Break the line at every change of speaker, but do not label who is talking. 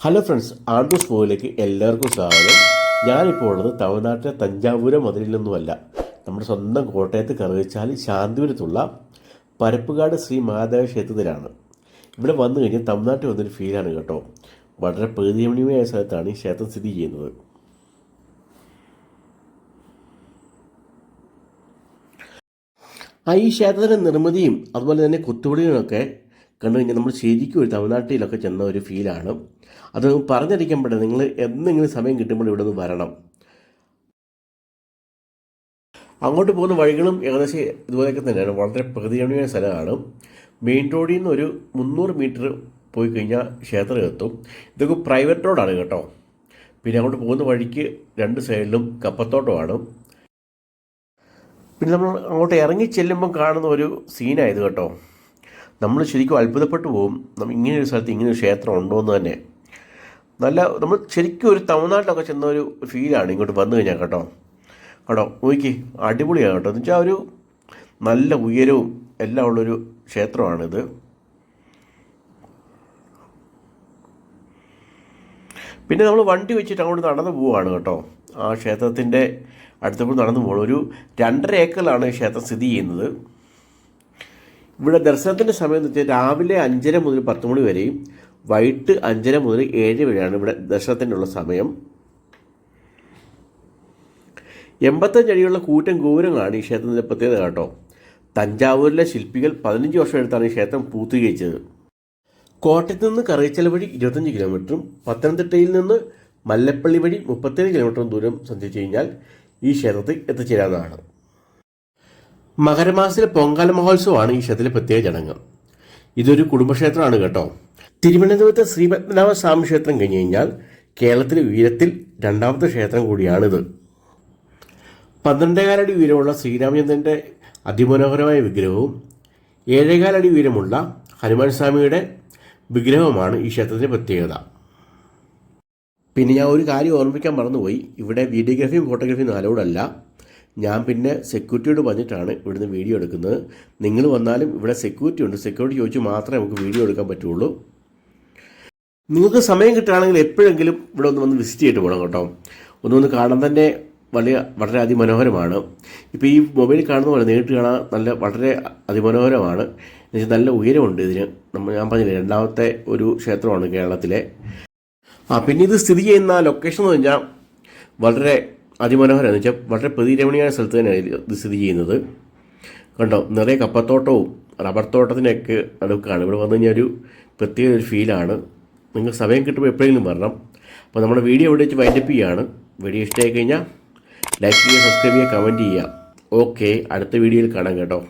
Hello friends, ആണ്ടൂസ് വ്ലോഗിലേക്ക് എല്ലാവർക്കും സ്വാഗതം. ഞാനിപ്പോൾ ഉള്ളത് തമിഴ്നാട്ടിലെ തഞ്ചാവൂര് മതിലിൽ നിന്നുമല്ല, നമ്മുടെ സ്വന്തം കോട്ടയത്ത് കറുകച്ചാൽ ശാന്തിപുരത്തുള്ള പരപ്പുകാട് ശ്രീ മഹാദേവ ക്ഷേത്രത്തിലാണ്. ഇവിടെ വന്നു കഴിഞ്ഞാൽ തമിഴ്നാട്ടിൽ വന്നൊരു ഫീലാണ് കേട്ടോ. വളരെ പ്രകൃതിരമണീയമായ സ്ഥലത്താണ് ഈ ക്ഷേത്രം സ്ഥിതി ചെയ്യുന്നത്. ഈ ക്ഷേത്രത്തിൻ്റെ നിർമ്മിതിയും അതുപോലെ തന്നെ കൊത്തുപടികളൊക്കെ കണ്ടു കഴിഞ്ഞാൽ നമ്മൾ ശരിക്കും ഒരു തമിഴ്നാട്ടിലൊക്കെ ചെന്ന ഒരു ഫീലാണ്. അത് പറഞ്ഞറിയിക്കാൻ പറ്റില്ല. നിങ്ങൾ എന്തെങ്കിലും സമയം കിട്ടുമ്പോൾ ഇവിടെ നിന്ന് വരണം. അങ്ങോട്ട് പോകുന്ന വഴികളും ഏകദേശം ഇതുപോലെയൊക്കെ തന്നെയാണ്. വളരെ പ്രകൃതിരമണീയമായ സ്ഥലമാണ്. മെയിൻ റോഡിൽ നിന്ന് ഒരു 300 മീറ്റർ പോയി കഴിഞ്ഞാൽ ക്ഷേത്രം എത്തും. ഇതൊക്കെ പ്രൈവറ്റ് റോഡാണ് കേട്ടോ. പിന്നെ അങ്ങോട്ട് പോകുന്ന വഴിക്ക് 2 സൈഡിലും കപ്പത്തോട്ടമാണ്. പിന്നെ നമ്മൾ അങ്ങോട്ട് ഇറങ്ങി ചെല്ലുമ്പം കാണുന്ന ഒരു സീനായത് കേട്ടോ. നമ്മൾ ശരിക്കും അത്ഭുതപ്പെട്ടു പോകും. ഇങ്ങനെയൊരു സ്ഥലത്ത് ഇങ്ങനെയൊരു ക്ഷേത്രം ഉണ്ടോ എന്ന് തന്നെ. നമ്മൾ ശരിക്കും ഒരു തമിഴ്നാട്ടിലൊക്കെ ചെന്ന ഒരു ഫീലാണ് ഇങ്ങോട്ട് വന്നു കഴിഞ്ഞാൽ കേട്ടോ. നോക്കി അടിപൊളിയാണ് കേട്ടോ. എന്ന് വെച്ചാൽ ഒരു നല്ല ഉയരവും എല്ലാം ഉള്ളൊരു ക്ഷേത്രമാണിത്. പിന്നെ നമ്മൾ വണ്ടി വെച്ചിട്ട് അങ്ങോട്ട് നടന്നു പോവുകയാണ് കേട്ടോ. ആ ക്ഷേത്രത്തിൻ്റെ അടുത്തുകൂടി നടന്നു പോകണം. ഒരു 2.5 ഏക്കറിലാണ് ഈ ക്ഷേത്രം സ്ഥിതി ചെയ്യുന്നത്. ഇവിടെ ദർശനത്തിൻ്റെ സമയം എന്ന് വെച്ചാൽ രാവിലെ 5:30 മുതൽ 10 മണി വരെയും വൈകിട്ട് 5:30 മുതൽ 7 വരെയാണ് ഇവിടെ ദർശനത്തിനുള്ള സമയം. 85 അടിയുള്ള കൂറ്റൻ ഗോപുരങ്ങളാണ് ഈ ക്ഷേത്രത്തിൻ്റെ പ്രത്യേകത കേട്ടോ. തഞ്ചാവൂരിലെ ശില്പികൾ 15 വർഷം എടുത്താണ് ഈ ക്ഷേത്രം പൂർത്തീകരിച്ചത്. കോട്ടയത്ത് നിന്ന് കറുകച്ചാൽ വഴി 25 കിലോമീറ്ററും പത്തനംതിട്ടയിൽ നിന്ന് മല്ലപ്പള്ളി വഴി 37 കിലോമീറ്ററും ദൂരം സഞ്ചരിച്ചു കഴിഞ്ഞാൽ ഈ ക്ഷേത്രത്തിൽ എത്തിച്ചേരാവുന്നതാണ്. മകരമാസത്തിലെ പൊങ്കാല മഹോത്സവമാണ് ഈ ക്ഷേത്രത്തിലെ പ്രത്യേക ചടങ്ങ്. ഇതൊരു കുടുംബക്ഷേത്രമാണ് കേട്ടോ. തിരുവനന്തപുരത്തെ ശ്രീപത്മനാഭ സ്വാമി ക്ഷേത്രം കഴിഞ്ഞ് കഴിഞ്ഞാൽ കേരളത്തിലെ ഉയരത്തിൽ 2ാമത്തെ ക്ഷേത്രം കൂടിയാണിത്. 12.25 അടി ഉയരമുള്ള ശ്രീരാമചന്ദ്രൻ്റെ അതിമനോഹരമായ വിഗ്രഹവും 7.25 അടി ഉയരമുള്ള ഹനുമാൻ സ്വാമിയുടെ വിഗ്രഹവുമാണ് ഈ ക്ഷേത്രത്തിൻ്റെ പ്രത്യേകത. പിന്നെ ഞാൻ ഒരു കാര്യം ഓർമ്മിക്കാൻ മറന്നുപോയി. ഇവിടെ വീഡിയോഗ്രാഫിയും ഫോട്ടോഗ്രാഫിയും അലൗഡ് അല്ല. ഞാൻ പിന്നെ സെക്യൂരിറ്റിയോട് പറഞ്ഞിട്ടാണ് ഇവിടുന്ന് വീഡിയോ എടുക്കുന്നത്. നിങ്ങൾ വന്നാലും ഇവിടെ സെക്യൂരിറ്റി ഉണ്ട്. സെക്യൂരിറ്റി ചോദിച്ച് മാത്രമേ നമുക്ക് വീഡിയോ എടുക്കാൻ പറ്റുള്ളൂ. നിങ്ങൾക്ക് സമയം കിട്ടുകയാണെങ്കിൽ എപ്പോഴെങ്കിലും ഇവിടെ വന്ന് വിസിറ്റ് ചെയ്തിട്ട് പോകണം കേട്ടോ. ഒന്ന് കാണാൻ തന്നെ വളരെ അതിമനോഹരമാണ്. ഇപ്പോൾ ഈ മൊബൈലിൽ കാണുന്ന പോലെ നേരിട്ട് കാണാൻ വളരെ അതിമനോഹരമാണ്. എന്നുവെച്ചാൽ നല്ല ഉയരമുണ്ട് ഇതിന്. ഞാൻ പറഞ്ഞില്ലേ 2ാമത്തെ ഒരു ക്ഷേത്രമാണ് കേരളത്തിലെ. പിന്നെ ഇത് സ്ഥിതി ചെയ്യുന്ന ലൊക്കേഷൻ എന്ന് പറഞ്ഞാൽ വളരെ അതിമനോഹരം. എന്ന് വെച്ചാൽ വളരെ പ്രകൃതിരമണീയമായ സ്ഥലത്ത് തന്നെയാണ് ഇത് സ്ഥിതി ചെയ്യുന്നത്. കണ്ടോ, നിറയെ കപ്പത്തോട്ടവും റബ്ബർ തോട്ടത്തിനൊക്കെ അടുക്കാണ്. ഇവിടെ വന്നു കഴിഞ്ഞാൽ ഒരു പ്രത്യേക ഒരു ഫീലാണ്. നിങ്ങൾ സമയം കിട്ടുമ്പോൾ എപ്പോഴെങ്കിലും വരണം. അപ്പോൾ നമ്മുടെ വീഡിയോ ഇവിടെ വെച്ച് വൈൻഡപ്പ് ചെയ്യുകയാണ്. വീഡിയോ ഇഷ്ടമായി കഴിഞ്ഞാൽ ലൈക്ക് ചെയ്യുക, സബ്സ്ക്രൈബ് ചെയ്യുക, കമൻറ്റ് ചെയ്യുക. ഓക്കെ, അടുത്ത വീഡിയോയിൽ കാണാം കേട്ടോ.